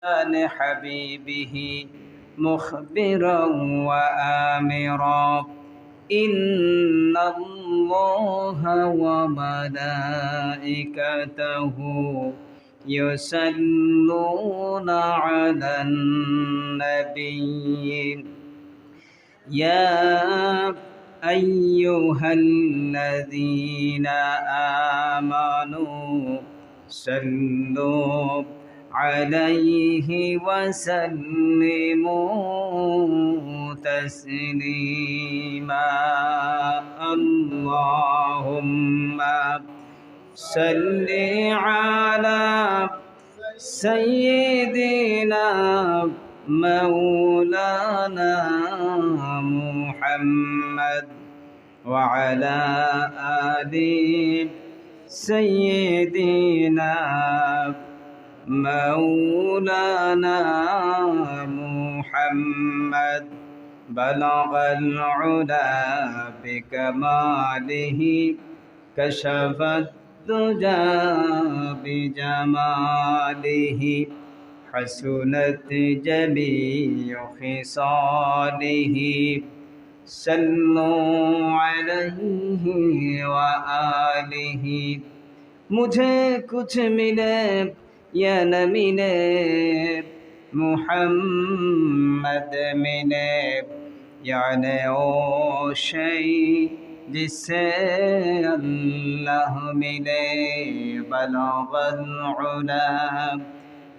عن حبيبه مخبرا وآمرا إن الله وملائكته يصلون على النبي يا أيها الذين آمنوا صلوا عليه وسلموا تسليما اللهم صل على سيدنا مولانا محمد وعلى آل سيدنا مولانا محمد بلغ العلا بكماله كشف الدجى بجماله حسنت جميع خصاله صلوا عليه وآله मुझे कुछ मिले या न मिले मुहम्मद मिले यानी ओ शै जिससे अल्लाह मिले बलगल उला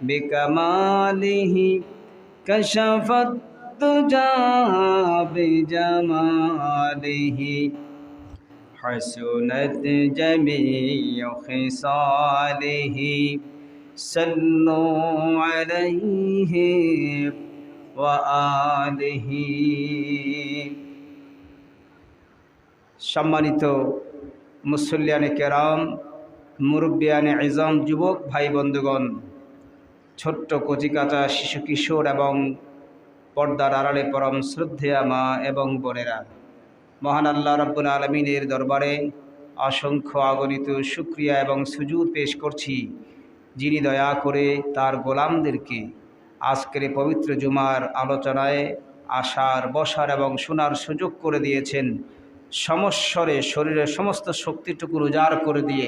बिकमालिही कशफत तुजा बिजमालिही हसनत जमीअ खिसालिही सल्लु अलैहि व आलिहि। सम्मानित मुसल्लियाने केराम, मुरब्बियाने इज़ाम, যুবক ভাই বন্ধুগণ, ছোট্ট কচিকাঁচা শিশু কিশোর এবং পর্দার আড়ালে পরম শ্রদ্ধেয়া মা এবং বোনেরা, মহান আল্লাহ রাব্বুল আলামিনের দরবারে অসংখ্য অগণিত শুকরিয়া এবং সুজুদ পেশ করছি, যিনি দয়া করে তার গোলামদেরকে আজকের পবিত্র জুমার আলোচনায় আসার, বসার এবং শোনার সুযোগ করে দিয়েছেন। সমস্বরে শরীরের সমস্ত শক্তিটুকু উজাড় করে দিয়ে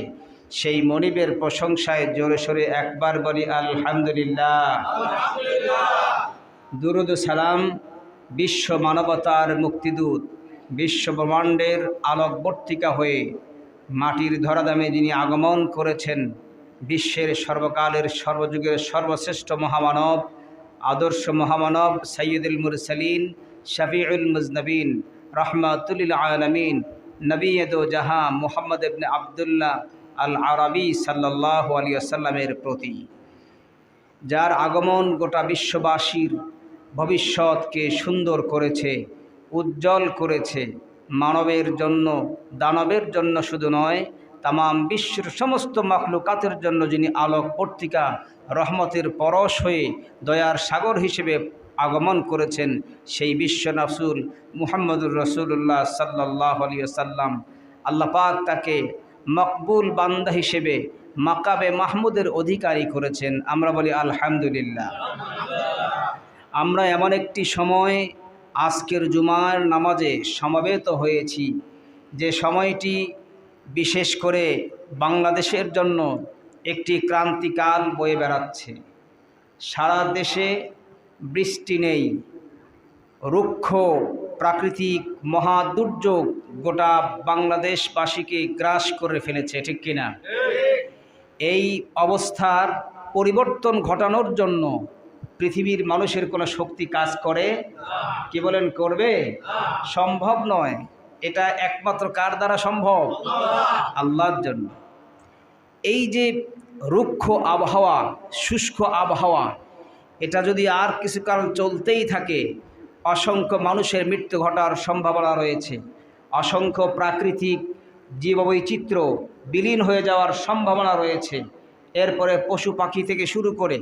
সেই মনিবের প্রশংসায় জোরে সোরে একবার বলি আলহামদুলিল্লাহ। দুরুদ সালাম বিশ্ব মানবতার মুক্তিদূত, বিশ্ব ব্রহ্মাণ্ডের আলোকবর্তিকা হয়ে মাটির ধরাধামে যিনি আগমন করেছেন, বিশ্বের সর্বকালের সর্বযুগের সর্বশ্রেষ্ঠ মহামানব, আদর্শ মহামানব, সৈয়দুল মুরসালিন, শফিউল মুজনবিন, রহমাতুল আলামিন, নবী দো জাহাঁ মুহাম্মদ ইবনে আবদুল্লাহ আল আরবি সাল্লাল্লাহু আলাইহি ওয়াসাল্লামের প্রতি, যার আগমন গোটা বিশ্ববাসীর ভবিষ্যৎকে সুন্দর করেছে, উজ্জ্বল করেছে, মানবের জন্য, দানবের জন্য শুধু নয়, তামাম বিশ্বের সমস্ত মাখলুকাতের জন্য যিনি আলোক পত্রিকা, রহমতের পরশ হয়ে দয়ার সাগর হিসেবে আগমন করেছেন, সেই বিশ্ব রাসূল মুহাম্মদুর রাসূলুল্লাহ সাল্লাল্লাহু আলাইহি ওয়াসাল্লাম, আল্লাহ পাক তাকে মকবুল বান্দা হিসেবে মাকাবে মাহমুদের অধিকারী করেছেন। আমরা বলি আলহামদুলিল্লাহ। আমরা এমন একটি সময় আজকের জুমার নামাজে সমবেত হয়েছি, যে সময়টি বিশেষ করে বাংলাদেশের জন্য একটি ক্রান্তিকাল বয়ে বেড়াচ্ছে। সারা দেশে বৃষ্টি নেই, রুক্ষ প্রাকৃতিক মহাদুর্যোগ গোটা বাংলাদেশবাসীকে গ্রাস করে ফেলেছে, ঠিক কিনা? এই অবস্থার পরিবর্তন ঘটানোর জন্য পৃথিবীর মানুষের কোনো শক্তি কাজ করে? কি বলেন, করবে? সম্ভব নয়। এটা একমাত্র কার দ্বারা সম্ভব? আল্লাহর জন্য। এই যে রুক্ষ আবহাওয়া, শুষ্ক আবহাওয়া, এটা যদি আর কিছুকাল চলতেই থাকে, অসংখ্য মানুষের মৃত্যু ঘটার সম্ভাবনা রয়েছে, অসংখ্য প্রাকৃতিক জীববৈচিত্র্য বিলীন হয়ে যাওয়ার সম্ভাবনা রয়েছে। এরপরে পশু পাখি থেকে শুরু করে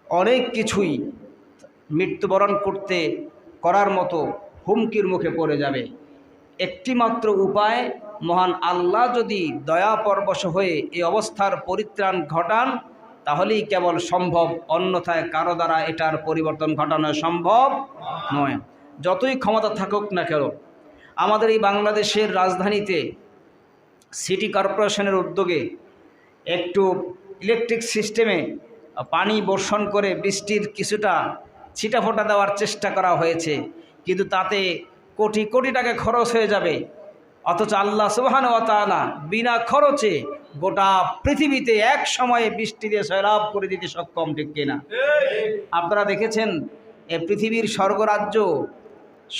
অনেক কিছুই মৃত্যুবরণ করার মতো হুমকির মুখে পড়ে যাবে। একটিমাত্র উপায়, মহান আল্লাহ যদি দয়া পরবশ হয়ে এই অবস্থার পরিত্রাণ ঘটান, তাহলেই কেবল সম্ভব, অন্যথায় কারো দ্বারা এটার পরিবর্তন ঘটানো সম্ভব নয়। যতই ক্ষমতা থাকুক না কেন, আমাদের এই বাংলাদেশের রাজধানীতে সিটি কর্পোরেশনের উদ্যোগে একটু ইলেকট্রিক সিস্টেমে পানি বর্ষণ করে বৃষ্টির কিছুটা ছিটাফোঁটা দেওয়ার চেষ্টা করা হয়েছে, কিন্তু তাতে কোটি কোটি টাকা খরচ হয়ে যাবে। অথচ আল্লাহ সুবহানাহু ওয়া তাআলা বিনা খরচে গোটা পৃথিবীতে এক সময়ে বৃষ্টি দিয়ে সয়লাব করে দিতে সক্ষম, ঠিক কিনা? আপনারা দেখেছেন এ পৃথিবীর স্বর্গরাজ্য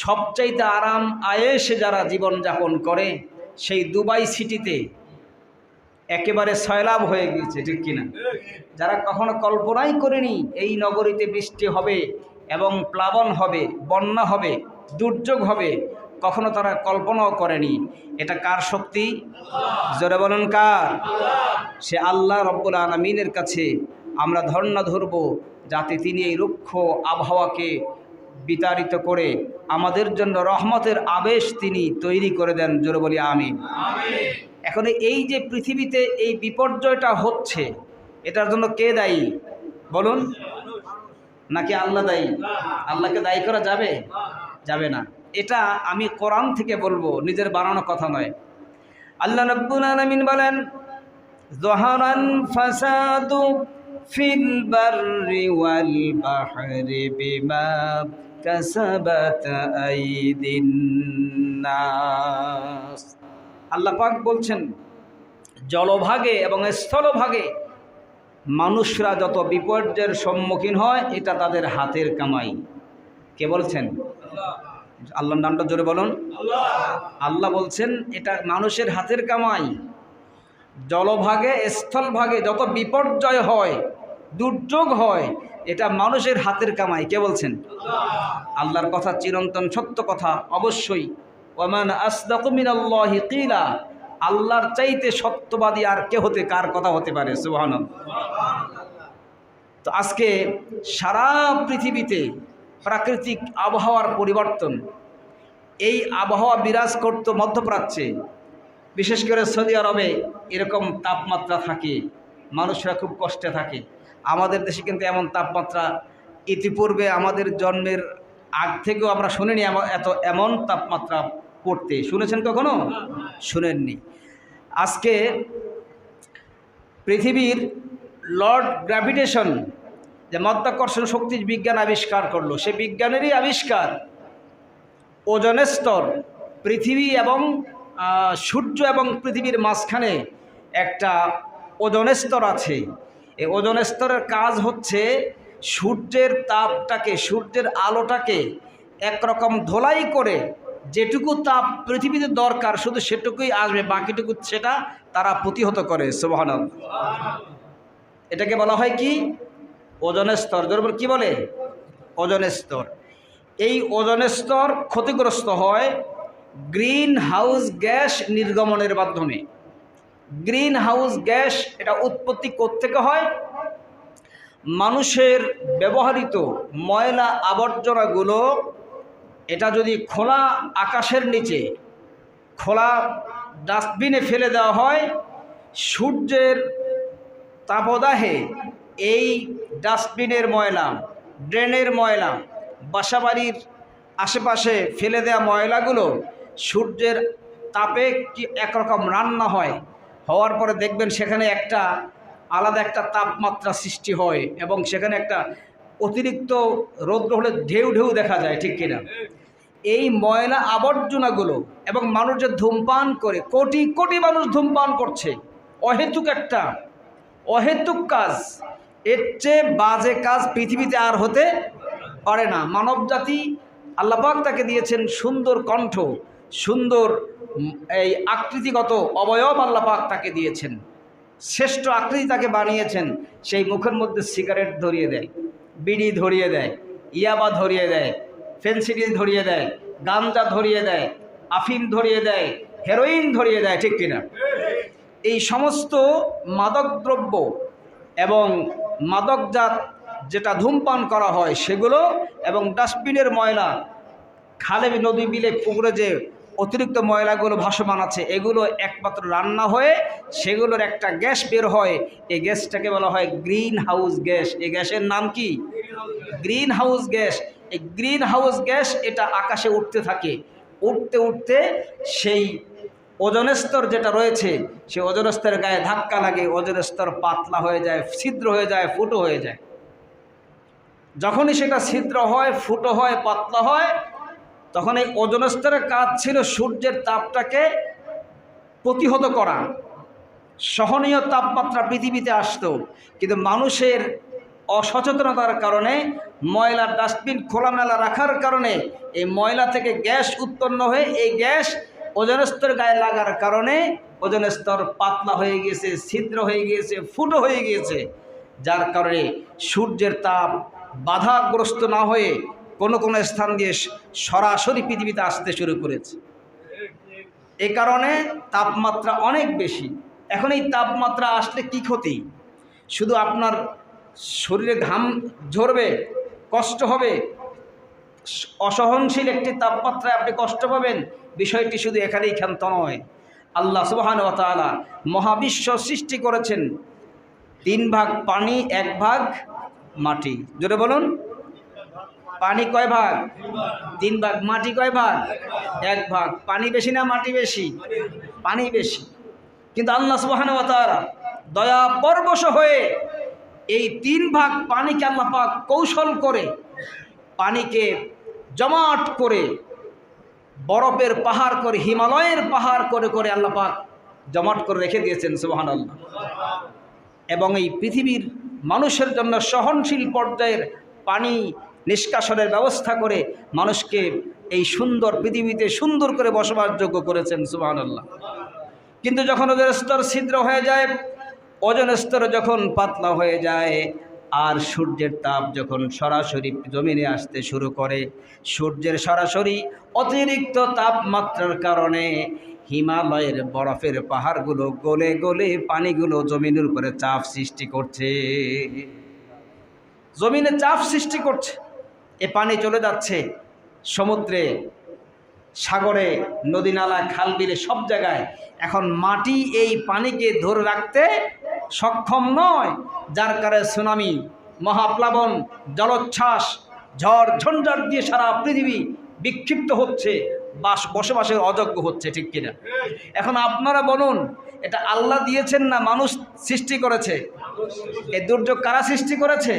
সবচাইতে আরাম আয়েশে যারা জীবনযাপন করে সেই দুবাই সিটিতে একেবারে সয়লাব হয়ে গিয়েছে, ঠিক কিনা? যারা কখনো কল্পনাই করেনি এই নগরীতে বৃষ্টি হবে এবং প্লাবন হবে, বন্যা হবে, দুর্যোগ হবে, কখনো তারা কল্পনাও করেনি। এটা কার শক্তি? জোরে বলুন কার? সে আল্লাহ রব্বুল আলামিনের কাছে আমরা ধর্ণা ধরব, যাতে তিনি এই রুক্ষ আবহাওয়াকে বিতাড়িত করে আমাদের জন্য রহমতের আবেশ তিনি তৈরি করে দেন। জোরে বলি আমিন। এখন এই যে পৃথিবীতে এই বিপর্যয়টা হচ্ছে, এটার জন্য কে দায়ী বলুন? নাকি আল্লাহ দায়ী? আল্লাহকে দায়ী করা যাবে? যাবে না। এটা আমি কোরআন থেকে বলবো, নিজের বানানো কথা নয়। আল্লাহ রাব্বুল আলামিন বলেন, যহারান ফাসাদু ফিল বাররি ওয়াল বাহরি বিমা কাসাবাত আইদিন নাস। আল্লাহ পাক বলছেন, জলভাগে এবং স্থলভাগে মানুষরা যত বিপর্যয়ের সম্মুখীন হয় এটা তাদের হাতের কামাই। কে বলছেন? আল্লাহর নামটা জোরে বলুন। আল্লাহ বলছেন এটা মানুষের হাতের কামাই। জলভাগে স্থলভাগে যত বিপর্যয় হয়, দুর্যোগ হয়, এটা মানুষের হাতের কামাই। কে বলছেন? আল্লাহর কথা চিরন্তন সত্য কথা, অবশ্যই। ওয়ামান আসদাকু মিনাল্লাহি কিলা, আল্লাহর চাইতে সত্যবাদী আর কে হতে, কার কথা হতে পারে? সুবহানাল্লাহ। তো আজকে সারা পৃথিবীতে প্রাকৃতিক আবহাওয়ার পরিবর্তন, এই আবহাওয়া বিরাজ করত মধ্যপ্রাচ্যে, বিশেষ করে সৌদি আরবে এরকম তাপমাত্রা থাকে, মানুষরা খুব কষ্টে থাকে। আমাদের দেশে কিন্তু এমন তাপমাত্রা ইতিপূর্বে আমাদের জন্মের আগ থেকেও আমরা শুনিনি এমন তাপমাত্রা পড়তে। শুনেছেন কখনো? শুনেননি। আজকে পৃথিবীর লর্ড গ্র্যাভিটেশন, যে মাধ্যাকর্ষণ শক্তি বিজ্ঞান আবিষ্কার করলো, সে বিজ্ঞানেরই আবিষ্কার ওজনের স্তর। পৃথিবী এবং সূর্য এবং পৃথিবীর মাঝখানে একটা ওজন স্তর আছে। এই ওজন স্তরের কাজ হচ্ছে সূর্যের তাপটাকে, সূর্যের আলোটাকে একরকম ধোলাই করে যেটুকু তাপ পৃথিবীতে দরকার শুধু সেটুকুই আসবে, বাকিটুকু সেটা তারা প্রতিহত করে। সুবহানাল্লাহ। এটাকে বলা হয় কি? ওজনের স্তর। কি বলে? ওজনের স্তর। এই ওজনের স্তর ক্ষতিগ্রস্ত হয় গ্রিন হাউস গ্যাস নির্গমনের মাধ্যমে। গ্রিন হাউস গ্যাস এটা উৎপত্তি কোত্থেকে হয়? মানুষের ব্যবহৃত ময়লা আবর্জনাগুলো এটা যদি খোলা আকাশের নিচে, খোলা ডাস্টবিনে ফেলে দেওয়া হয়, সূর্যের তাপদাহে এই ডাস্টবিনের ময়লা, ড্রেনের ময়লা, বাসাবাড়ির আশেপাশে ফেলে দেওয়া ময়লাগুলো সূর্যের তাপে কি একরকম রান্না হয়, হওয়ার পরে দেখবেন সেখানে একটা আলাদা একটা তাপমাত্রা সৃষ্টি হয় এবং সেখানে একটা অতিরিক্ত রৌদ্র হলে ঢেউ ঢেউ দেখা যায়, ঠিক কিনা? এই ময়লা আবর্জনাগুলো এবং মানুষ যে ধূমপান করে, কোটি কোটি মানুষ ধূমপান করছে, অহেতুক একটা অহেতুক কাজ। এর চেয়ে বাজে কাজ পৃথিবীতে আর হতে পারে না। মানব জাতি, আল্লাহ পাক তাকে দিয়েছেন সুন্দর কণ্ঠ, সুন্দর এই আকৃতিগত অবয়ব আল্লাহ পাক তাকে দিয়েছেন, শ্রেষ্ঠ আকৃতি তাকে বানিয়েছেন। সেই মুখের মধ্যে সিগারেট ধরিয়ে দেয়, বিড়ি ধরিয়ে দেয়, ইয়াবা ধরিয়ে দেয়, ফেন্সিডিল ধরিয়ে দেয়, গাঞ্জা ধরিয়ে দেয়, আফিম ধরিয়ে দেয়, হেরোইন ধরিয়ে দেয়, ঠিক কিনা? এই সমস্ত মাদকদ্রব্য এবং মাদকজাত যেটা ধূমপান করা হয় সেগুলো এবং ডাস্টবিনের ময়লা খালে নদী বিলে পুকুরে যে অতিরিক্ত ময়লাগুলো ভাসমান আছে, এগুলো একমাত্র রান্না হয়ে সেগুলোর একটা গ্যাস বের হয়। এই গ্যাসটাকে বলা হয় গ্রিন হাউস গ্যাস। এই গ্যাসের নাম কি? Green house gas. এই গ্রিন হাউস গ্যাস এটা আকাশে উঠতে থাকে, উঠতে উঠতে সেই ওজোন স্তর যেটা রয়েছে সেই ওজোন স্তরের গায়ে ধাক্কা লাগে, ওজোন স্তর পাতলা হয়ে যায়, ছিদ্র হয়ে যায়, ফুটো হয়ে যায়। যখনই সেটা ছিদ্র হয়, ফুটো হয়, পাতলা হয়, তখন এই ওজোন স্তরের কাজ ছিল সূর্যের তাপটাকে প্রতিহত করা, সহনীয় তাপমাত্রা পৃথিবীতে আসতো। কিন্তু মানুষের অসচেতনতার কারণে, ময়লার ডাস্টবিন খোলামেলা রাখার কারণে এই ময়লা থেকে গ্যাস উৎপন্ন হয়ে এই গ্যাস ওজোন স্তরের গায়ে লাগার কারণে ওজোন স্তর পাতলা হয়ে গিয়েছে, ছিদ্র হয়ে গিয়েছে, ফুটো হয়ে গিয়েছে, যার কারণে সূর্যের তাপ বাধাগ্রস্ত না হয়ে কোনো কোনো স্থান দিয়ে সরাসরি পৃথিবীতে আসতে শুরু করেছে। এ কারণে তাপমাত্রা অনেক বেশি। এখন এই তাপমাত্রা আসলে কি ক্ষতি? শুধু আপনার শরীরে ঘাম ঝরবে, কষ্ট হবে, অসহনশীল একটি তাপমাত্রায় আপনি কষ্ট পাবেন, বিষয়টি শুধু এখানেই ক্ষান্ত নয়। আল্লাহ সুবহানাহু ওয়া তাআলা মহাবিশ্ব সৃষ্টি করেছেন 3 ভাগ পানি, 1 ভাগ মাটি। জোরে বলুন, পানি কয় ভাগ? 3 ভাগ। মাটি কয় ভাগ? 1 ভাগ। পানি বেশি না মাটি বেশি? পানি বেশি। কিন্তু আল্লাহ সুবহানাহু ওয়া তাআলা দয়া পরবশ হয়ে এই 3 ভাগ পানিকে আল্লাহ পাক কৌশল করে, পানিকে জমাট করে, বরফের পাহাড় করে, হিমালয়ের পাহাড় করে করে আল্লাহ পাক জমাট করে রেখে দিয়েছেন। সুবহানাল্লাহ। এবং এই পৃথিবীর মানুষের জন্য সহনশীল পর্যায়ের পানি নিষ্কাশনের ব্যবস্থা করে মানুষকে এই সুন্দর পৃথিবীতে সুন্দর করে বসবাসযোগ্য করেছেন। সুবহানাল্লাহ। কিন্তু যখন ওজোন স্তর ছিদ্র হয়ে যায়, ওজোন স্তর যখন পাতলা হয়ে যায়, আর সূর্যের তাপ যখন সরাসরি জমিনে আসতে শুরু করে, সূর্যের সরাসরি অতিরিক্ত তাপমাত্রার কারণে হিমালয়ের বরফের পাহাড়গুলো গলে গলে পানিগুলো জমিনের উপরে চাপ সৃষ্টি করছে, জমিনে চাপ সৃষ্টি করছে। এ পানি চলে যাচ্ছে সমুদ্রে, সাগরে, নদী নালা, খাল বিলে, সব জায়গায়। এখন মাটি এই পানিকে ধরে রাখতে সক্ষম নয়, যার কারণে সুনামি, মহাপ্লাবন, জলোচ্ছ্বাস, ঝড় ঝঞ্ঝাট দিয়ে সারা পৃথিবী বিক্ষিপ্ত হচ্ছে, বসবাসের অযোগ্য হচ্ছে। ঠিক কিনা? এখন আপনারা বলুন, এটা আল্লাহ দিয়েছেন না মানুষ সৃষ্টি করেছে? এই দুর্যোগ কারা সৃষ্টি করেছে?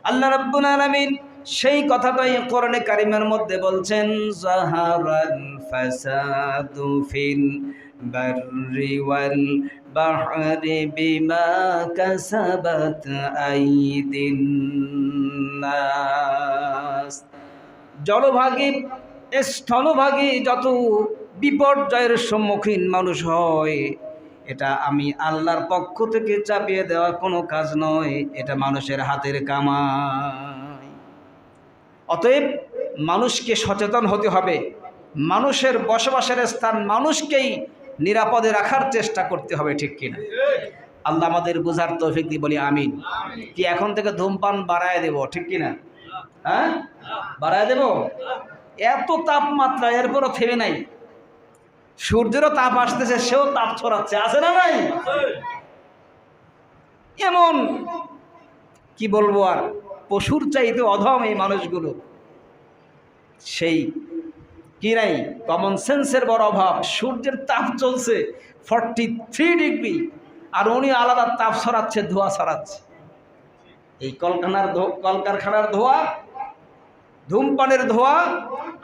আল্লাহ রাব্বুল আলামিন সেই কথাটাই কোরআনে কারিমের মধ্যে বলছেন, যাহারাল ফাসাদু ফিল বাররি ওয়াল বাহরি বিমা কাসাবাত আইদিন নাস। জলভাগী, স্থলভাগী যত বিপর্যয়ের সম্মুখীন মানুষ হয়, এটা আমি আল্লাহর পক্ষ থেকে চাপিয়ে দেওয়া কোনো কাজ নয়, এটা মানুষের হাতের কামাই। অতএব মানুষকে সচেতন হতে হবে, মানুষের বসবাসের স্থান মানুষকেই নিরাপদে রাখার চেষ্টা করতে হবে। ঠিক কিনা? আল্লাহ আমাদের বুঝার তৌফিক দিয়ে বলি আমিন। কি এখন থেকে ধূমপান বাড়ায় দেব? ঠিক কিনা? হ্যাঁ, বাড়ায় দেব? এত তাপমাত্রা, এরপরও থেমে নাই। সূর্যেরও তাপ আসতেছে, সেও তাপ ছড়াচ্ছে, আছে না নাই? এমন কি বলবো আর, পশুর চাইতে অধম এই মানুষগুলো। সেই কি নাই, কমন সেন্সের বড় অভাব। সূর্যের তাপ চলছে 43 ডিগ্রি, আর উনি আলাদা তাপ ছড়াচ্ছে, ধোঁয়া ছড়াচ্ছে। এই কলকারখানার ধোঁয়া, ধূমপানের ধোঁয়া,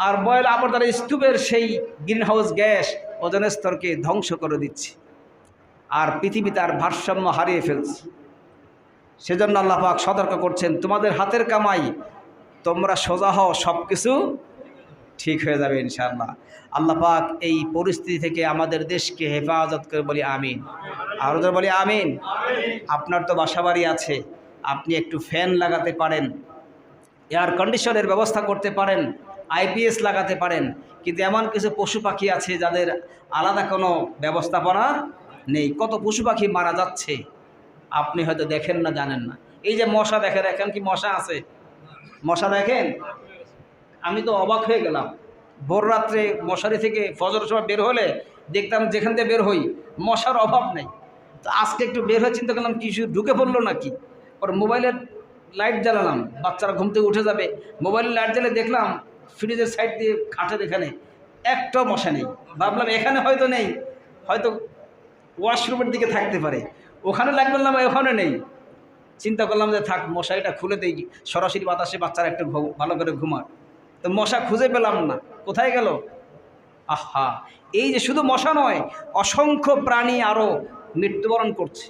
আর ময়লা আবর্জনা স্তূপের সেই গ্রিন হাউস গ্যাস ওজোন স্তরকে ধ্বংস করে দিচ্ছে, আর পৃথিবী তার ভারসাম্য হারিয়ে ফেলছে। সেজন্য আল্লাহ পাক সতর্ক করছেন, তোমাদের হাতের কামাই, তোমরা সোজা হও, সব কিছু ঠিক হয়ে যাবে ইনশাআল্লাহ। আল্লাহ পাক এই পরিস্থিতি থেকে আমাদের দেশকে হেফাজত করে বলি আমিন। আর ওদের বলি আমিন। আপনার তো বাসাবাড়ি আছে, আপনি একটু ফ্যান লাগাতে পারেন, এয়ার কন্ডিশনের ব্যবস্থা করতে পারেন, আইপিএস লাগাতে পারেন, কিন্তু এমন কিছু পশু পাখি আছে যাদের আলাদা কোনো ব্যবস্থাপনা নেই। কত পশু পাখি মারা যাচ্ছে, আপনি হয়তো দেখেন না, জানেন না। এই যে মশা দেখেন, এখন কি মশা আছে? মশা দেখেন, আমি তো অবাক হয়ে গেলাম। ভোর রাত্রে মশারি থেকে ফজর সময় বের হলে দেখতাম যেখান থেকে বের হই মশার অভাব নেই। তো আজকে একটু বের হয়ে চিন্তা করলাম কিছু ঢুকে পড়লো নাকি, ওর মোবাইলের লাইট জ্বালালাম, বাচ্চারা ঘুম থেকে উঠে যাবে, মোবাইলের লাইট জ্বালে দেখলাম ফ্রিজের সাইড দিয়ে খাটের এখানে একটা মশা নেই। ভাবলাম এখানে হয়তো নেই, হয়তো ওয়াশরুমের দিকে থাকতে পারে, ওখানে লাইট করলাম ওখানে নেই। চিন্তা করলাম যে থাক মশারিটা খুলে দেই, সরাসরি বাতাসে বাচ্চারা একটু ভালো করে ঘুমাক। তো মশা খুঁজে পেলাম না, কোথায় গেল? আহা, এই যে শুধু মশা নয়, অসংখ্য প্রাণী আরও মৃত্যুবরণ করছে,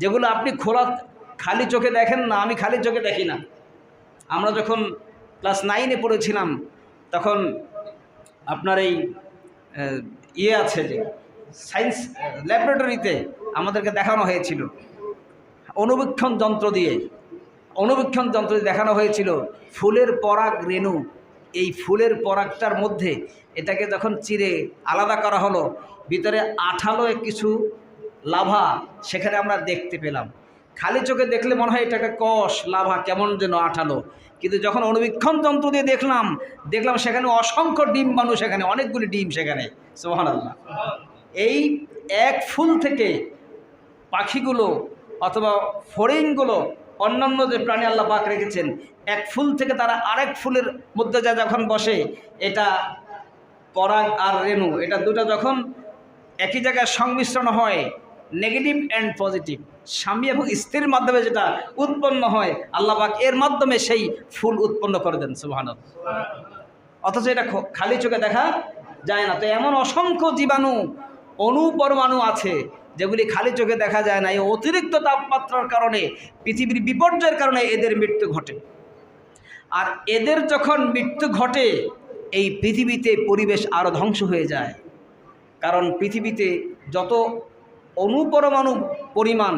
যেগুলো আপনি খালি চোখে দেখেন না। আমি খালি চোখে দেখি না। আমরা যখন ক্লাস 9-এ পড়েছিলাম তখন আপনার এই আছে যে সায়েন্স ল্যাবরেটরিতে আমাদেরকে দেখানো হয়েছিল অনুবীক্ষণ যন্ত্র দিয়ে দেখানো হয়েছিল ফুলের পরাগ রেণু। এই ফুলের পরাগটার মধ্যে এটাকে যখন চিরে আলাদা করা হলো, ভিতরে আঠালো কিছু লাভা সেখানে আমরা দেখতে পেলাম। খালি চোখে দেখলে মনে হয় এটা একটা কষ লাভা, কেমন যেন আঠালো, কিন্তু যখন অনুবীক্ষণ যন্ত্র দিয়ে দেখলাম সেখানে অসংখ্য ডিম্বাণু, সেখানে অনেকগুলি ডিম সেখানে। সুবহানাল্লাহ। এই এক ফুল থেকে পাখিগুলো অথবা ফড়িংগুলো, অন্যান্য যে প্রাণী আল্লাহ পাক রেখেছেন, এক ফুল থেকে তারা আরেক ফুলের মধ্যে যা যখন বসে, এটা পরাগ আর রেণু, এটা দুটো যখন একই জায়গায় সংমিশ্রণ হয়, নেগেটিভ অ্যান্ড পজিটিভ, স্বামী এবং স্ত্রীর মাধ্যমে যেটা উৎপন্ন হয়, আল্লাহ পাক এর মাধ্যমে সেই ফুল উৎপন্ন করে দেন। সুবহানাল্লাহ। অথচ এটা খালি চোখে দেখা যায় না। তো এমন অসংখ্য জীবাণু, অনুপরমাণু আছে যেগুলি খালি চোখে দেখা যায় না। এই অতিরিক্ত তাপমাত্রার কারণে, পৃথিবীর বিপর্যয়ের কারণে এদের মৃত্যু ঘটে। আর এদের যখন মৃত্যু ঘটে, এই পৃথিবীতে পরিবেশ আরও ধ্বংস হয়ে যায়। কারণ পৃথিবীতে যত অনুপরমাণু পরিমাণ,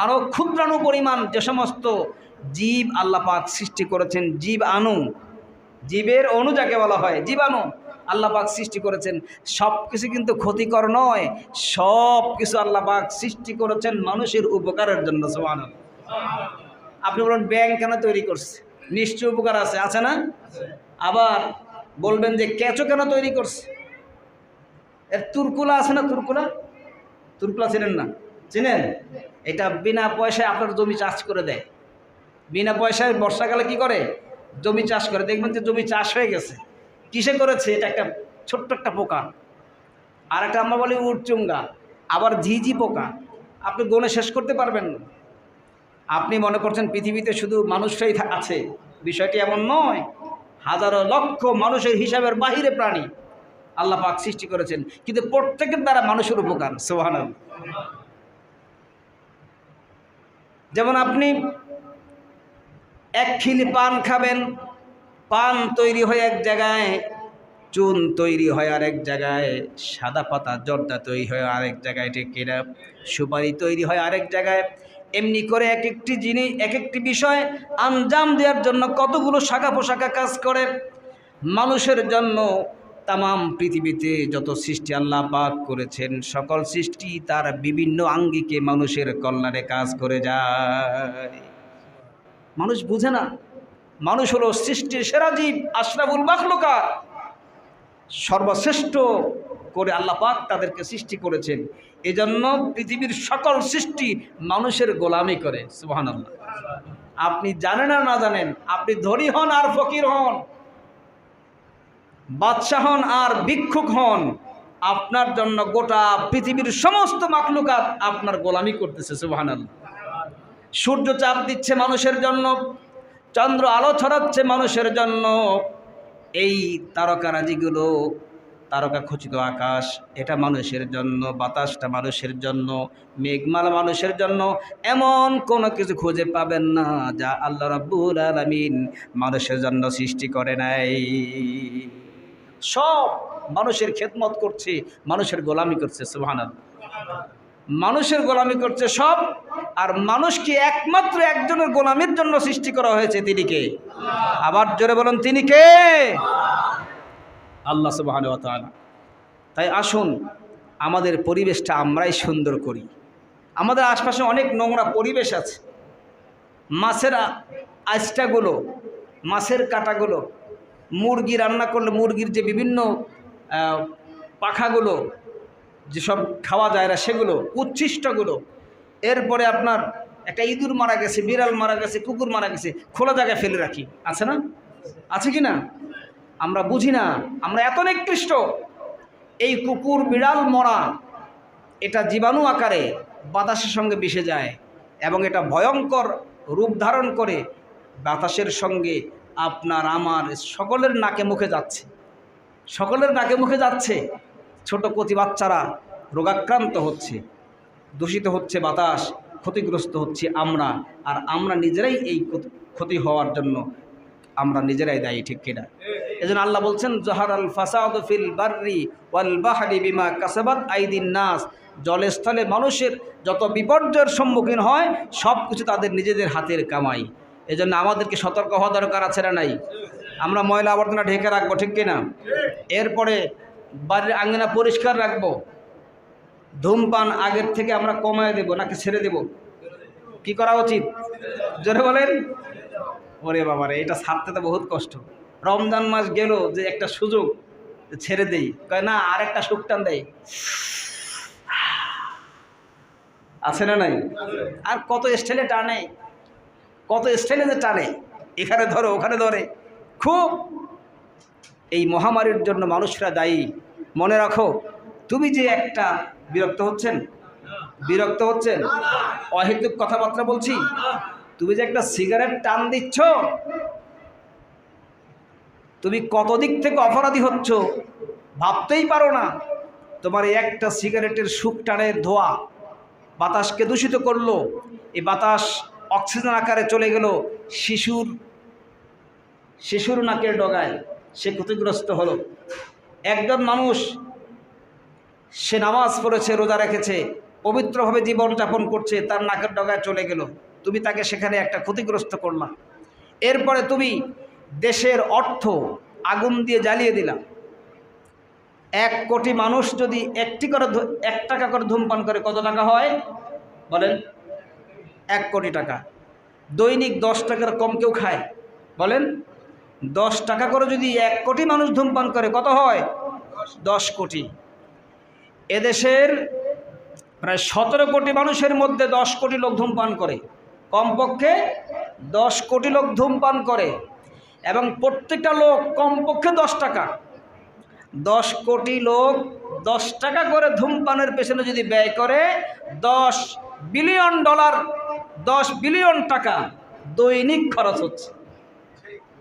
আরও ক্ষুদ্রাণু পরিমাণ যে সমস্ত জীব আল্লাহ পাক সৃষ্টি করেছেন, জীবের অণু যাকে বলা হয়, জীবাণু আল্লাহ পাক সৃষ্টি করেছেন, সব কিছু কিন্তু ক্ষতিকর নয়, সব কিছু আল্লাহ পাক সৃষ্টি করেছেন মানুষের উপকারের জন্য। সুবহানাল্লাহ। আপনি বলুন ব্যাঙ কেন তৈরি করছে? নিশ্চয় উপকার আছে না? আবার বলবেন যে কেঁচো কেন তৈরি করছে? এর তুরকুলা আছে না? তুরকুলা চেনেন না? চেনেন? এটা বিনা পয়সায় আপনার জমি চাষ করে দেয়। বিনা পয়সায় বর্ষাকালে কি করে? জমি চাষ করে। দেখবেন যে জমি চাষ হয়ে গেছে। কিসে করেছে? এটা একটা ছোট্ট একটা পোকা। আর একটা আমরা বলি উটচুঙ্গা, আবার ঝিঝি পোকা। আপনি গণে শেষ করতে পারবেন না। আপনি মনে করছেন পৃথিবীতে শুধু মানুষরাই আছে, বিষয়টি এমন নয়। হাজারো লক্ষ মানুষের হিসাবের বাহিরে প্রাণী আল্লাহ পাক সৃষ্টি করেছেন, কিন্তু প্রত্যেকের দ্বারা মানুষের উপকার। সুবহানাল্লাহ। যেমন আপনি এক খিলি পান খাবেন, পান তৈরি হয় এক জায়গায়, চুন তৈরি হয় আরেক জায়গায়, সাদা পাতা জর্দা তৈরি হয় আরেক জায়গায়, ঠিক কিনা? সুপারি তৈরি হয় আরেক জায়গায়। এমনি করে এক একটি জিনিস, এক একটি বিষয় আঞ্জাম দেওয়ার জন্য কতগুলো শাখা পোশাখা কাজ করে। মানুষের জন্য তামাম পৃথিবীতে যত সৃষ্টি আল্লাহ পাক করেছেন, সকল সৃষ্টি তার বিভিন্ন আঙ্গিকে মানুষের কল্যাণে কাজ করে যায়। মানুষ বুঝে না, মানুষ হলো সৃষ্টির সেরা জীব, আশরাফুল মাখলুকাত, সর্বশ্রেষ্ঠ করে আল্লাহ পাক তাদেরকে সৃষ্টি করেছেন। এজন্য পৃথিবীর সকল সৃষ্টি মানুষের গোলামি করে। সুবহানাল্লাহ। আপনি জানেন আর না জানেন, আপনি ধনী হন আর ফকির হন, বাদশাহ হন আর ভিক্ষুক হন, আপনার জন্য গোটা পৃথিবীর সমস্ত মাখলুকাত আপনার গোলামি করতেছে। সুবহানাল্লাহ। সূর্য চাপ দিচ্ছে মানুষের জন্য, চন্দ্র আলো ছড়াচ্ছে মানুষের জন্য, এই তারকারাজিগুলো, তারকা খচিত আকাশ, এটা মানুষের জন্য, বাতাসটা মানুষের জন্য, মেঘমালা মানুষের জন্য। এমন কোনো কিছু খুঁজে পাবেন না যা আল্লাহ রাব্বুল আলামিন মানুষের জন্য সৃষ্টি করে নাই। সব মানুষের খেদমত করছে, মানুষের গোলামি করছে। সুবহানাল্লাহ। মানুষের গোলামি করছে সব। আর মানুষকে একমাত্র একজনের গোলামির জন্য সৃষ্টি করা হয়েছে, তিনি কে? আবার জোরে বলুন, তিনি কে? আল্লাহ সুবহানাহু ওয়া তাআলা। তাই আসুন আমাদের পরিবেশটা আমরাই সুন্দর করি। আমাদের আশপাশে অনেক নোংরা পরিবেশ আছে। মাছের আইসটাগুলো, মাছের কাঁটাগুলো মুরগি রান্না করলে মুরগির যে বিভিন্ন পাখাগুলো যেসব খাওয়া যায় না সেগুলো, উচ্ছিষ্টগুলো, এরপরে আপনার একটা ইঁদুর মারা গেছে, বিড়াল মারা গেছে, কুকুর মারা গেছে, খোলা জায়গায় ফেলে রাখি, আছে না? আছে কি না? আমরা বুঝি না, আমরা এত নিকৃষ্ট। এই কুকুর বিড়াল মরা, এটা জীবাণু আকারে বাতাসের সঙ্গে মিশে যায় এবং এটা ভয়ঙ্কর রূপ ধারণ করে বাতাসের সঙ্গে আপনার আমার সকলের নাকে মুখে যাচ্ছে, সকলের নাকে মুখে যাচ্ছে। ছোট কচি বাচ্চারা রোগাক্রান্ত হচ্ছে, দূষিত হচ্ছে বাতাস, ক্ষতিগ্রস্ত হচ্ছে আমরা, আর আমরা নিজেরাই এই ক্ষতি হওয়ার জন্য আমরা নিজেরাই দায়ী, ঠিক কিনা? এজন্য আল্লাহ বলছেন জাহারাল ফাসাদু ফিল বাররি ওয়াল বাহরি বিমা কাসাবাত আইদিন নাস, জলে স্থলে মানুষের যত বিপর্যয়ের সম্মুখীন হয় সব কিছু তাদের নিজেদের হাতের কামাই। এজন্য আমাদেরকে সতর্ক হওয়া দরকার আছে না নাই? আমরা ময়লা আবর্জনা ঢেকে রাখবো, ঠিক কিনা? এরপরে বাড়ির আঙ্গিনা পরিষ্কার রাখবো। ধূমপান আগের থেকে আমরা কমায় দেব নাকি ছেড়ে দেব? কি করা উচিত জোরে বলেন? ওরে বাবারে, এটা ছাড়তে তো বহুত কষ্ট। রমজান মাস গেল যে একটা সুযোগ, ছেড়ে দেই, কয় না আর একটা সুখ টান দেয়, আছে না নাই? আর কত স্টাইলে টানে, কত স্টাইলে যে টানে, এখানে ধরো ওখানে ধরে। খুব এই মহামারীর জন্য মানুষরা দায়ী। মনে রাখো, তুমি যে একটা বিরক্ত হচ্ছেন, বিরক্ত হচ্ছেন, অহেতুক কথাবার্তা বলছি, তুমি যে একটা সিগারেট টান দিচ্ছ, তুমি কত দিক থেকে অপরাধী হচ্ছ ভাবতেই পারো না। তোমার এই একটা সিগারেটের সুখ টানের ধোঁয়া বাতাসকে দূষিত করলো। এই বাতাস অক্সিজেন আকারে চলে গেল শিশুর নাকের ডগায়, সে ক্ষতিগ্রস্ত হলো। একজন মানুষ, সে নামাজ পড়েছে, রোজা রেখেছে, পবিত্রভাবে জীবনযাপন করছে, তার নাকের ডগায় চলে গেল, তুমি তাকে সেখানে একটা ক্ষতিগ্রস্ত করলা। এরপরে তুমি দেশের অর্থ আগুন দিয়ে জ্বালিয়ে দিলাম। 1 কোটি মানুষ যদি 1 টাকা করে ধূমপান করে কত টাকা হয় বলেন? 1 কোটি টাকা। দৈনিক 10 টাকার কম কেউ খায় বলেন? 10 টাকা করে যদি 1 কোটি মানুষ ধূমপান করে কত হয়? 10 কোটি। এদেশের প্রায় 17 কোটি মানুষের মধ্যে 10 কোটি লোক ধূমপান করে, কমপক্ষে 10 কোটি লোক ধূমপান করে, এবং প্রত্যেকটা লোক কমপক্ষে 10 টাকা। 10 কোটি লোক 10 টাকা করে ধূমপানের পেছনে যদি ব্যয় করে, $10 বিলিয়ন, 10 বিলিয়ন টাকা দৈনিক খরচ হচ্ছে,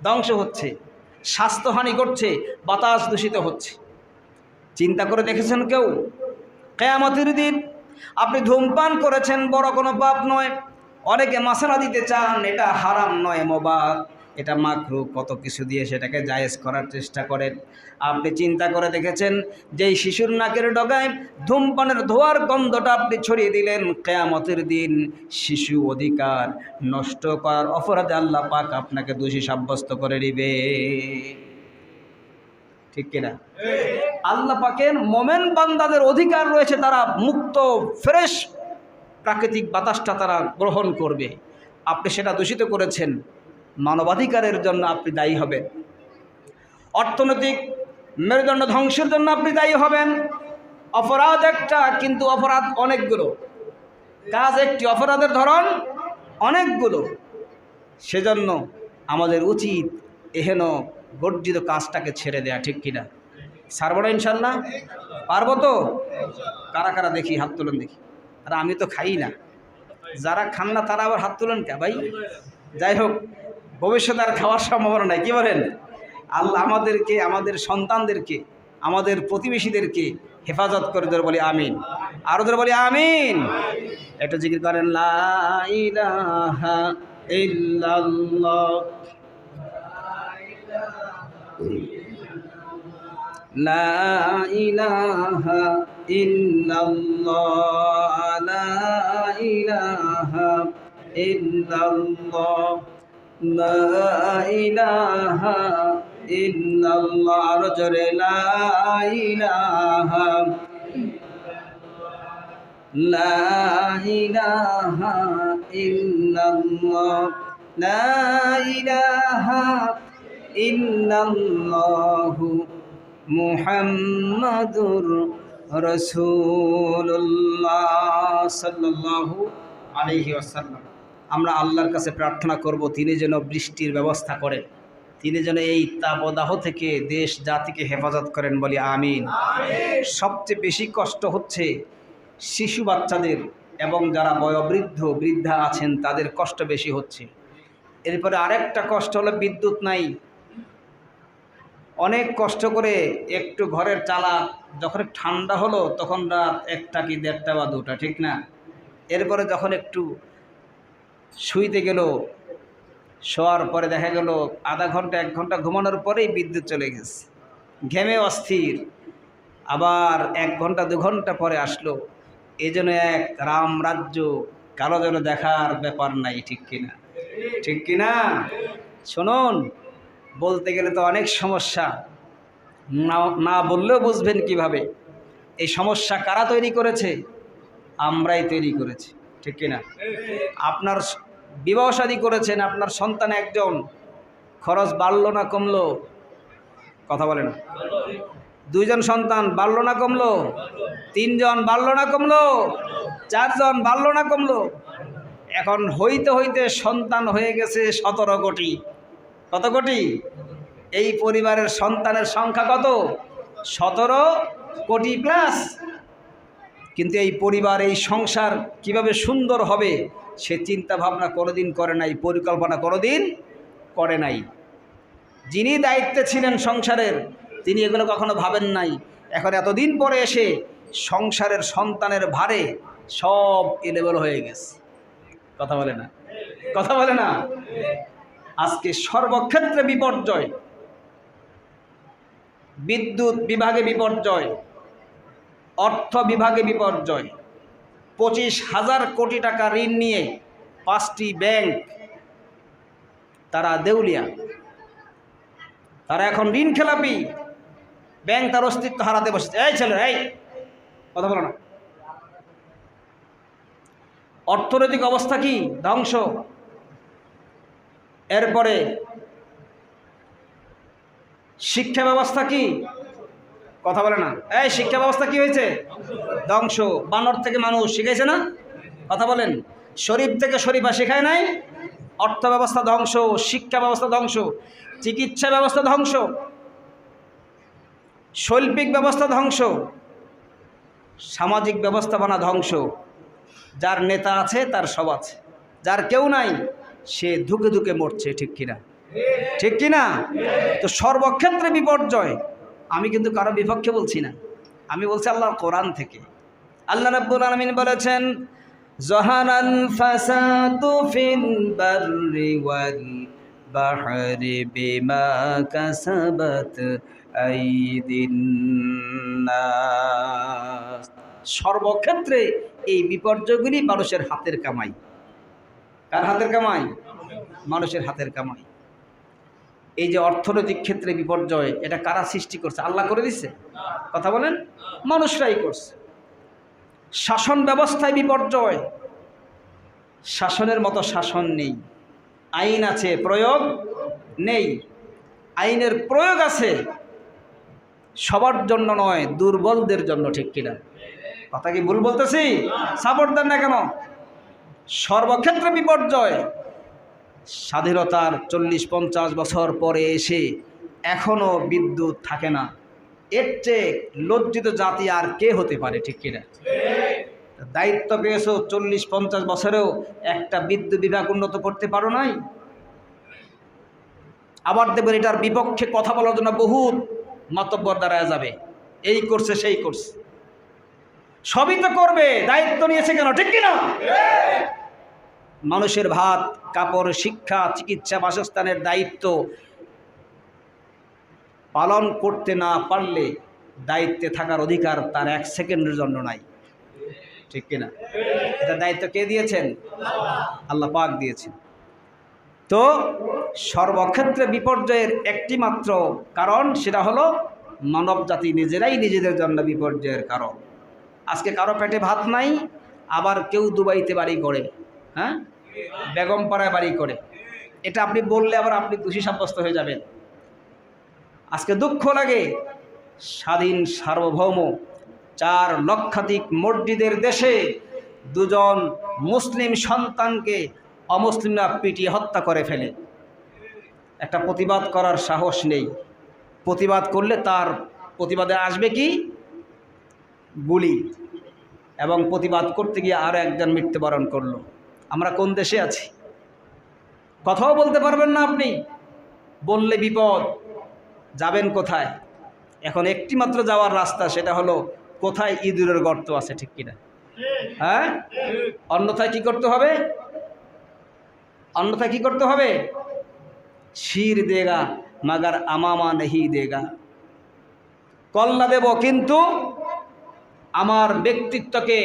ধ্বংস হচ্ছে, স্বাস্থ্যহানি করছে, বাতাস দূষিত হচ্ছে। চিন্তা করে দেখেছেন কেউ? কিয়ামতের দিন আপনি ধূমপান করেছেন, বড় কোনো পাপ নয়। অনেকে মাসালা দিতে চান, এটা হারাম নয়, মুবাহ, এটা মাকরুহ, কত কিছু দিয়ে সেটাকে জায়েজ করার চেষ্টা করেন। আপনি চিন্তা করে দেখেছেন, যেই শিশুর নাকের ডগায় ধূমপানের ধোঁয়ার গন্ধটা আপনি ছড়িয়ে দিলেন, কিয়ামতের দিন শিশু অধিকার নষ্ট করার অপরাধে আল্লাহ পাক আপনাকে দোষী সাব্যস্ত করে দিবে, ঠিক কিনা? আল্লাহ পাকের মোমেন বান্দাদের অধিকার রয়েছে, তারা মুক্ত ফ্রেশ প্রাকৃতিক বাতাসটা তারা গ্রহণ করবে। আপনি সেটা দূষিত করেছেন, মানবাধিকারের জন্য আপনি দায়ী হবেন, অর্থনৈতিক মেরুদণ্ড ধ্বংসের জন্য আপনি দায়ী হবেন। অপরাধ একটা, কিন্তু অপরাধ অনেকগুলো, কাজ একটি, অপরাধের ধরন অনেকগুলো। সেজন্য আমাদের উচিত এহেন বর্জিত কাজটাকে ছেড়ে দেয়া, ঠিক কিনা? ছাড়বো না ইনশাল্লাহ? পারবো তো? কারা কারা দেখি হাত তুলেন দেখি। আর আমি তো খাই না, যারা খান না তারা আবার হাত তুলেন কে ভাই? যাই হোক, ভবিষ্যতে আর খাওয়ার সম্ভাবনা নাই, কি বলেন? আল্লাহ আমাদেরকে, আমাদের সন্তানদেরকে, আমাদের প্রতিবেশীদেরকে হেফাজত করে ধরে বলি আমিন। আরো ধরে বলি আমিন। একটু জিকির করেন, লা ইলাহা ইল্লাল্লাহ, লা ইলাহা ইল্লাল্লাহ, লা ইলাহা ইল্লাল্লাহ, লা ইলাহা ইল্লাল্লাহ। আরো জোরে, লা ইলাহা, লা ইলাহা ইল্লাল্লাহ, লা ইলাহা ইন্নাল্লাহু মুহাম্মাদুর রাসূলুল্লাহ সাল্লাল্লাহু আলাইহি ওয়াসাল্লাম। আমরা আল্লাহর কাছে প্রার্থনা করব তিনি যেন বৃষ্টির ব্যবস্থা করেন, তিনি যেন এই তাপদাহ থেকে দেশ জাতিকে হেফাজত করেন, বলি আমিন। সবচেয়ে বেশি কষ্ট হচ্ছে শিশু বাচ্চাদের এবং যারা বয়োবৃদ্ধ বৃদ্ধা আছেন তাদের কষ্ট বেশি হচ্ছে। এরপরে আরেকটা কষ্ট হলো বিদ্যুৎ নাই। অনেক কষ্ট করে একটু ঘরের চালা যখন ঠান্ডা হলো তখন রাত 1টা কি 1:30 বা 2টা, ঠিক না? এরপরে যখন একটু শুইতে গেল, শোয়ার পরে দেখা গেল আধা ঘন্টা 1 ঘন্টা ঘুমানোর পরেই বিদ্যুৎ চলে গেছে, ঘেমে অস্থির। আবার 1 ঘন্টা 2 ঘন্টা পরে আসলো। এই জন্য এক রাম রাজ্য কারো যেন দেখার ব্যাপার নাই, ঠিক কিনা? ঠিক কিনা? শুনুন, বলতে গেলে তো অনেক সমস্যা, না বললেও বুঝবেন কিভাবে। এই সমস্যা কারা তৈরি করেছে? আমরাই তৈরি করেছি, ঠিক কিনা? আপনার বিবাহ শাদী করেছেন, আপনার সন্তান একজন, খরচ বাড়লো না কমলো? কথা বলে না। 2 জন সন্তান বাড়লো না কমলো? 3 জন বাড়লো না কমলো? 4 জন বাড়লো না কমলো? এখন হইতে হইতে সন্তান হয়ে গেছে 17 কোটি। কত কোটি? এই পরিবারের সন্তানের সংখ্যা কত? 17 কোটি প্লাস। কিন্তু এই পরিবার, এই সংসার কিভাবে সুন্দর হবে সে চিন্তা ভাবনা কোনোদিন করে নাই, পরিকল্পনা কোনোদিন করে নাই। যিনি দায়িত্বে ছিলেন সংসারের তিনি এগুলো কখনো ভাবেন নাই। এখন এতদিন পরে এসে সংসারের সন্তানের ভারে সব এলেবেল হয়ে গেছে। কথা বলে না, কথা বলে না। আজকে সর্বক্ষেত্রে বিপর্যয়, বিদ্যুৎ বিভাগে বিপর্যয়, অর্থ বিভাগে বিপর্যয়। 25,000 কোটি টাকা ঋণ নিয়ে 5টি ব্যাংক তারা দেউলিয়া, তারা এখন ঋণ খেলাপি। ব্যাংক তার অস্তিত্ব হারাতে বসেছে। এই ছেলে, এই কথা বলো না। অর্থনৈতিক অবস্থা কি? ধ্বংস। এরপরে শিক্ষা ব্যবস্থা কি? কথা বলে না। এই শিক্ষা ব্যবস্থা কি হয়েছে? ধ্বংস। বানর থেকে মানুষ শিখাইছে না? কথা বলেন। শরীফ থেকে শরীফা শেখায় নাই? অর্থ ব্যবস্থা ধ্বংস, শিক্ষা ব্যবস্থা ধ্বংস, চিকিৎসা ব্যবস্থা ধ্বংস, শৈল্পিক ব্যবস্থা ধ্বংস, সামাজিক ব্যবস্থাপনা ধ্বংস। যার নেতা আছে তার সব আছে, যার কেউ নাই সে ধুকে ধুকে মরছে, ঠিক কিনা? ঠিক কিনা? তো সর্বক্ষেত্রে বিপর্যয়। আমি কিন্তু কারো বিপক্ষে বলছি না, আমি বলছি আল্লাহর কোরআন থেকে। আল্লাহ রাব্বুল আলামিন বলেছেন, জহারাল ফাসাদু ফিল বাররি ওয়াল বাহরি বিমা কাসাবাত আইদিন নাস। সর্বক্ষেত্রে এই বিপর্যয়গুলি মানুষের হাতের কামাই। কার হাতের কামাই? মানুষের হাতের কামাই। এই যে অর্থনৈতিক ক্ষেত্রে বিপর্যয়, এটা কারা সৃষ্টি করছে? আল্লাহ করে দিচ্ছে? কথা বলেন। মানুষরাই করছে। শাসন ব্যবস্থায় বিপর্যয়, শাসনের মতো শাসন নেই। আইন আছে, প্রয়োগ নেই। আইনের প্রয়োগ আছে, সবার জন্য নয়, দুর্বলদের জন্য, ঠিক কিনা? কথা কি ভুল বলতেছি? সাপোর্ট দেন না কেন? সর্বক্ষেত্রে বিপর্যয়। স্বাধীনতার 40-50 বছর পরে এসে এখনো বিদ্যুৎ থাকে না। এর চেয়ে লজ্জিত জাতি আর কে হতে পারে, ঠিক কিনা? দায়িত্ব পেয়েছো 40-50 বছরেও একটা বিদ্যুৎ বিভাগ উন্নত করতে পারো নাই। আবার দেখবেন এটার বিপক্ষে কথা বলার জন্য বহুত মাতব্বর দাঁড়ায় যাবে, এই করছে সেই করছে। সবই তো করবে, দায়িত্ব নিয়েছে কেন, ঠিক কিনা? মানুষের ভাত, কাপড়, শিক্ষা, চিকিৎসা, বাসস্থানের দায়িত্ব পালন করতে না পারলে দায়িত্বে থাকার অধিকার তার 1 সেকেন্ডের জন্য নাই, ঠিক কিনা? এটা দায়িত্ব কে দিয়েছেন? আল্লাহ পাক দিয়েছেন। তো সর্বক্ষেত্রে বিপর্যয়ের একটি মাত্র কারণ, সেটা হলো মানব জাতি নিজেরাই নিজেদের জন্য বিপর্যয়ের কারণ। আজকে কারো পেটে ভাত নাই, আবার কেউ দুবাইতে বাড়ি করে, হ্যাঁ, বেগমপাড়ায় বাড়ি করে। এটা আপনি বললে আবার আপনি দোষী সাব্যস্ত হয়ে যাবেন। আজকে দুঃখ লাগে, স্বাধীন সার্বভৌম 4 লক্ষাধিক মসজিদের দেশে 2 জন মুসলিম সন্তানকে অমুসলিমরা পিটিয়ে হত্যা করে ফেলে। একটা প্রতিবাদ করার সাহস নেই। প্রতিবাদ করলে তার প্রতিবাদে আসবে কি? গুলি। এবং প্রতিবাদ করতে গিয়ে আরও একজন মৃত্যুবরণ করলো। আমরা কোন দেশে আছি? কথাও বলতে পারবেন না আপনি, বললে বিপদ। যাবেন কোথায়? এখন একটি মাত্র যাওয়ার রাস্তা, সেটা হলো কোথায় ইঁদুরের গর্ত আছে, ঠিক কিনা? হ্যাঁ, অন্যথায় কি করতে হবে? অন্যথায় কি করতে হবে? শির দেগা মাগার আমামা নেহি দেগা। কল্লা দেব কিন্তু আমার ব্যক্তিত্বকে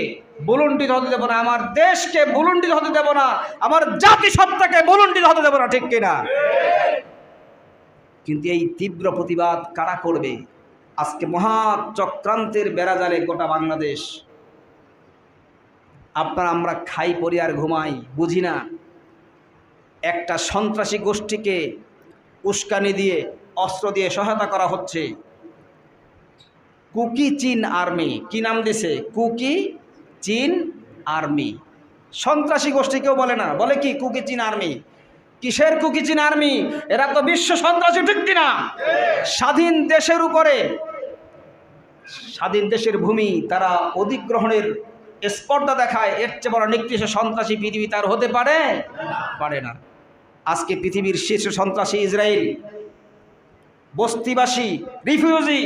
বুলুণ্ঠিত হতে দেব না, আমার দেশকে বুলুণ্ঠিত হতে দেব না, আমার জাতিসত্তাকে বুলুণ্ঠিত হতে দেব না, ঠিক কিনা? কিন্তু এই তীব্র প্রতিবাদ কারা করবে? আজকে মহা চক্রান্তের বেড়াজালে গোটা বাংলাদেশ। আপনারা আমরা খাই পরি আর ঘুমাই, বুঝি না। একটা সন্ত্রাসী গোষ্ঠীকে উস্কানি দিয়ে, অস্ত্র দিয়ে সহায়তা করা হচ্ছে। কুকি চীন আর্মি, কি নাম দিছে? কুকি চীন আর্মি। সন্ত্রাসী গোষ্ঠী কেউ বলে না, বলে কি? কুকি চীন আর্মি। কিসের কুকি চীন আর্মি? এরা তো বিশ্ব সন্ত্রাসী, ঠিক কিনা? স্বাধীন দেশের উপরে, স্বাধীন দেশের ভূমি তারা অধিগ্রহণের স্পর্ধা দেখায়। এর চেয়ে বড় নিকৃষ্ট সন্ত্রাসী পৃথিবী তার হতে পারে? পারে না। আজকে পৃথিবীর শীর্ষ সন্ত্রাসী ইসরায়েল। বস্তিবাসী, রিফিউজি,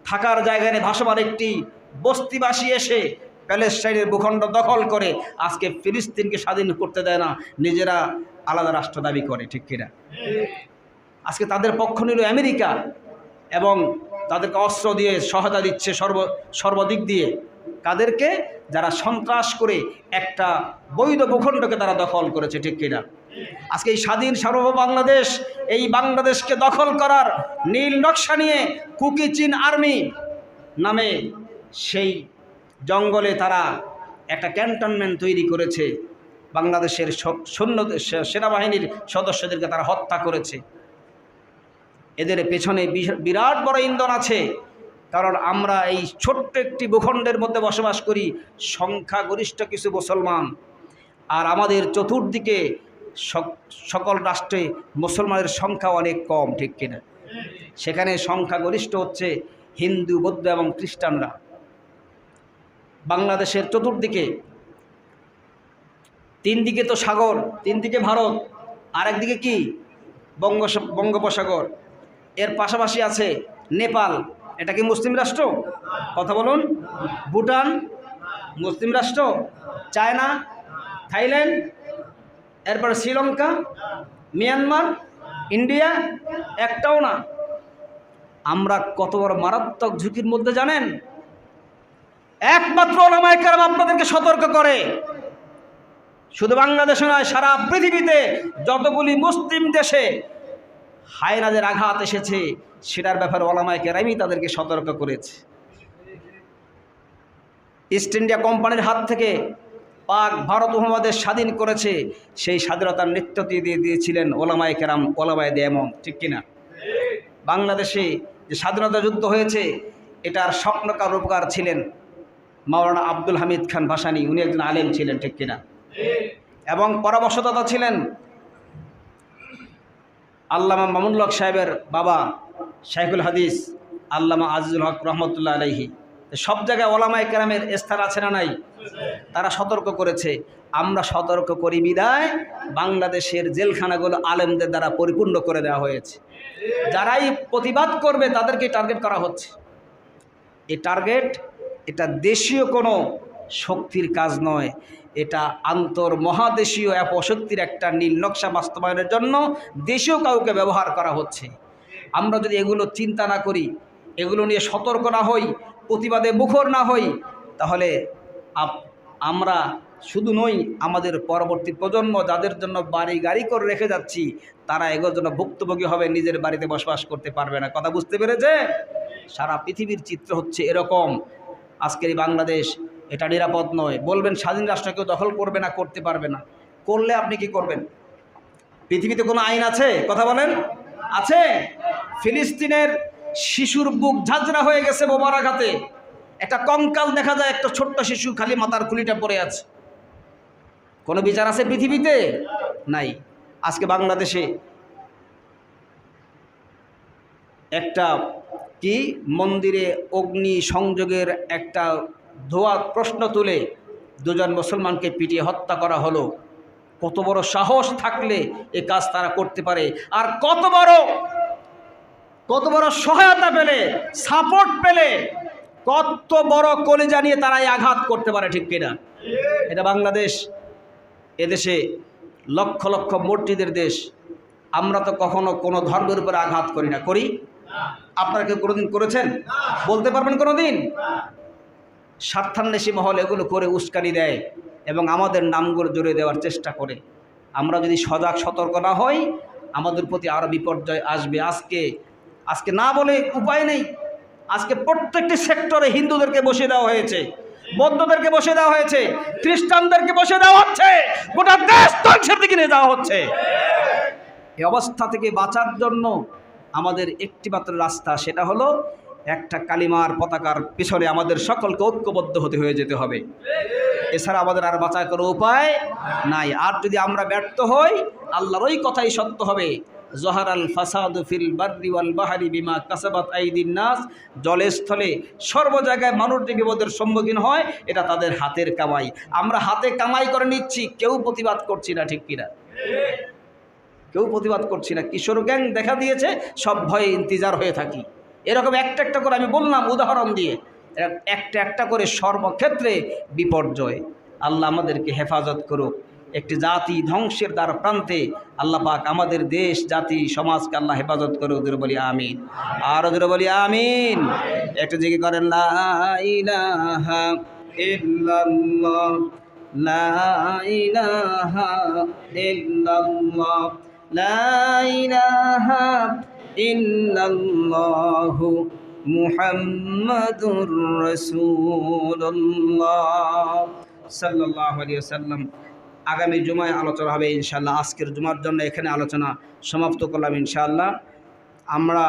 থাকার জায়গায় নেই, ভাসমান একটি বস্তিবাসী এসে প্যালেস্টাইনের ভূখণ্ড দখল করে আজকে ফিলিস্তিনকে স্বাধীন করতে দেয় না, নিজেরা আলাদা রাষ্ট্র দাবি করে, ঠিক কিনা? আজকে তাদের পক্ষ নিল আমেরিকা এবং তাদেরকে অস্ত্র দিয়ে সহায়তা দিচ্ছে সর্বদিক দিয়ে। কাদেরকে? যারা সন্ত্রাস করে একটা বৈধ ভূখণ্ডকে তারা দখল করেছে, ঠিক কিনা? আজকে এই স্বাধীন সার্বভৌম বাংলাদেশ, এই বাংলাদেশকে দখল করার নীল নকশা নিয়ে কুকি চীন আর্মি নামে সেই জঙ্গলে তারা একটা ক্যান্টনমেন্ট তৈরি করেছে। বাংলাদেশের সৈন্য সেনাবাহিনীর সদস্যদেরকে তারা হত্যা করেছে। এদের পেছনে বিরাট বড় ইন্ধন আছে, কারণ আমরা এই ছোট্ট একটি ভূখণ্ডের মধ্যে বসবাস করি, সংখ্যাগরিষ্ঠ কিছু মুসলমান, আর আমাদের চতুর্দিকে সকল রাষ্ট্রে মুসলমানের সংখ্যা অনেক কম, ঠিক কিনা? সেখানে সংখ্যাগরিষ্ঠ হচ্ছে হিন্দু, বৌদ্ধ এবং খ্রিস্টানরা। বাংলাদেশের চতুর্দিকে 3 দিকে তো সাগর, 3 দিকে ভারত, আরেকদিকে কি? বঙ্গোপসাগর। এর পাশাপাশি আছে নেপাল, এটা কি মুসলিম রাষ্ট্র? কথা বলুন। ভুটান মুসলিম রাষ্ট্র? চায়না, থাইল্যান্ড, এরপর শ্রীলঙ্কা, মিয়ানমার, ইন্ডিয়া? একটাও না। আমরা কত বড় মারাত্মক ঝুঁকির মধ্যে জানেন? একমাত্র ওলামায়ে কেরাম আপনাদেরকে সতর্ক করে। শুধু বাংলাদেশে নয়, সারা পৃথিবীতে যতগুলি মুসলিম দেশে হায়নাদের আঘাত এসেছে, সেটার ব্যাপারে ওলামায়ে কেরামই তাদেরকে সতর্ক করেছে। ইস্ট ইন্ডিয়া কোম্পানির হাত থেকে পাক ভারত উপমহাদেশ স্বাধীন করেছে, সেই স্বাধীনতার নেতৃত্ব দিয়েছিলেন ওলামায়ে কেরাম, ওলামায়ে দেওবন্দ, ঠিক কিনা? বাংলাদেশে যে স্বাধীনতা যুদ্ধ হয়েছে, এটার স্বপ্নকার রূপকার ছিলেন মাওলানা আব্দুল হামিদ খান ভাসানী। উনি একজন আলেম ছিলেন, ঠিক কিনা? এবং পরামর্শদাতা ছিলেন আল্লামা মামুনুল হক সাহেবের বাবা শাইখুল হাদিস আল্লামা আজিজুল হক রহমতুল্লাহ আলাইহি। সব জায়গায় ওলামায়ে কেরামের স্থান আছে না নাই? তারা সতর্ক করেছে। আমরা সতর্ক করি বিদায় বাংলাদেশের জেলখানাগুলো আলেমদের দ্বারা পরিপূর্ণ করে দেওয়া হয়েছে। যারাই প্রতিবাদ করবে তাদেরকে টার্গেট করা হচ্ছে। এই টার্গেট, এটা দেশীয় কোনো শক্তির কাজ নয়, এটা আন্তর্মহাদেশীয় অপশক্তির একটা নীল নকশা বাস্তবায়নের জন্য দেশীয় কাউকে ব্যবহার করা হচ্ছে। আমরা যদি এগুলো চিন্তা না করি, এগুলো নিয়ে সতর্ক না হই, প্রতিবাদে মুখর না হই, তাহলে আমরা শুধু নই, আমাদের পরবর্তী প্রজন্ম যাদের জন্য বাড়ি গাড়ি করে রেখে যাচ্ছি, তারা এগুলোর জন্য ভুক্তভোগী হবে, নিজের বাড়িতে বসবাস করতে পারবে না। কথা বুঝতে পেরেছে? সারা পৃথিবীর চিত্র হচ্ছে এরকম। আজকের এই বাংলাদেশ, এটা নিরাপদ নয়। বলবেন স্বাধীন রাষ্ট্র কেউ দখল করবে না, করতে পারবে না। করলে আপনি কি করবেন? পৃথিবীতে কোনো আইন আছে? কথা বলেন। আছে? ফিলিস্তিনের শিশুর বুক ঝাঁঝরা হয়ে গেছে বোমার আঘাতে, একটা কঙ্কাল দেখা যায়, একটা ছোট্ট শিশু খালি মাথার খুলিটা পড়ে আছে। কোনো বিচার আছে পৃথিবীতে? নাই। আজকে বাংলাদেশে একটা কি মন্দিরে অগ্নি সংযোগের একটা ধোয়া প্রশ্ন তুলে দুজন মুসলমানকে পিটিয়ে হত্যা করা হলো। কত বড় সাহস থাকলে এ কাজ তারা করতে পারে, আর কত বড় সহায়তা পেলে, সাপোর্ট পেলে, কত বড় কলিজা নিয়ে তারা এই আঘাত করতে পারে, ঠিক কিনা? এটা বাংলাদেশ। এদেশে লক্ষ লক্ষ মসজিদের দেশ। আমরা তো কখনো কোনো ধর্মের উপরে আঘাত করি না, করি? আপনারা কেউ কোনোদিন করেছেন? বলতে পারবেন কোনোদিন? স্বার্থান্বেষী মহল এগুলো করে উস্কানি দেয় এবং আমাদের নামগুলো জড়িয়ে দেওয়ার চেষ্টা করে। আমরা যদি সজাগ সতর্ক না হই, আমাদের প্রতি আরও বিপর্যয় আসবে। আজকে না বলে উপায় নেই। আজকে প্রত্যেকটি সেক্টরে হিন্দুদেরকে বসিয়ে দেওয়া হয়েছে, বৌদ্ধদেরকে বসিয়ে দেওয়া হয়েছে, খ্রিস্টানদেরকে বসিয়ে দেওয়া হচ্ছে, গোটা দেশ ধ্বংসের দিকে নিয়ে যাওয়া হচ্ছে। এই অবস্থা থেকে বাঁচার জন্য আমাদের একটি মাত্র রাস্তা, সেটা হলো একটা কালিমার পতাকার পিছনে আমাদের সকলকে ঐক্যবদ্ধ হয়ে যেতে হবে। এছাড়া আমাদের আর বাঁচার কোনো উপায় নাই। আর যদি আমরা ব্যর্থ হই, আল্লাহর ওই কথাই সত্য হবে, জহারাল ফাসাদু ফিল বাররি ওয়াল বাহরি বিমা কাসাবাত আইদিন নাস। জলে স্থলে সর্ব জায়গায় মানুষ যে বিপদের সম্মুখীন হয়, এটা তাদের হাতের কামাই। আমরা হাতে কামাই করে নিচ্ছি, কেউ প্রতিবাদ করছি না, ঠিক কিনা? কেউ প্রতিবাদ করছি না। কিশোর গ্যাং দেখা দিয়েছে, সব ভয়ে ইন্তজার হয়ে থাকি। এরকম একটা একটা করে আমি বললাম উদাহরণ দিয়ে, একটা একটা করে সর্বক্ষেত্রে বিপর্যয়। আল্লাহ আমাদেরকে হেফাজত করুক। একটি জাতি ধ্বংসের দ্বার প্রান্তে আল্লাহ পাক আমাদের দেশ, জাতি, সমাজকে আল্লাহ হেফাজত করুক। ওদের বলি আমিন। আর ওদের বলি আমিন। একটু জিকির করেন, লা ইলাহা ইল্লাল্লাহ, লা ইলাহা ইল্লাল্লাহ, লা ইলাহা ইল্লাল্লাহু মুহাম্মাদুর রাসূলুল্লাহ সাল্লাল্লাহু আলাইহি ওয়াসাল্লাম। আগামী জুমায় আলোচনা হবে ইনশাআল্লাহ। আজকের জুমার জন্য এখানে আলোচনা সমাপ্ত করলাম ইনশাআল্লাহ। আমরা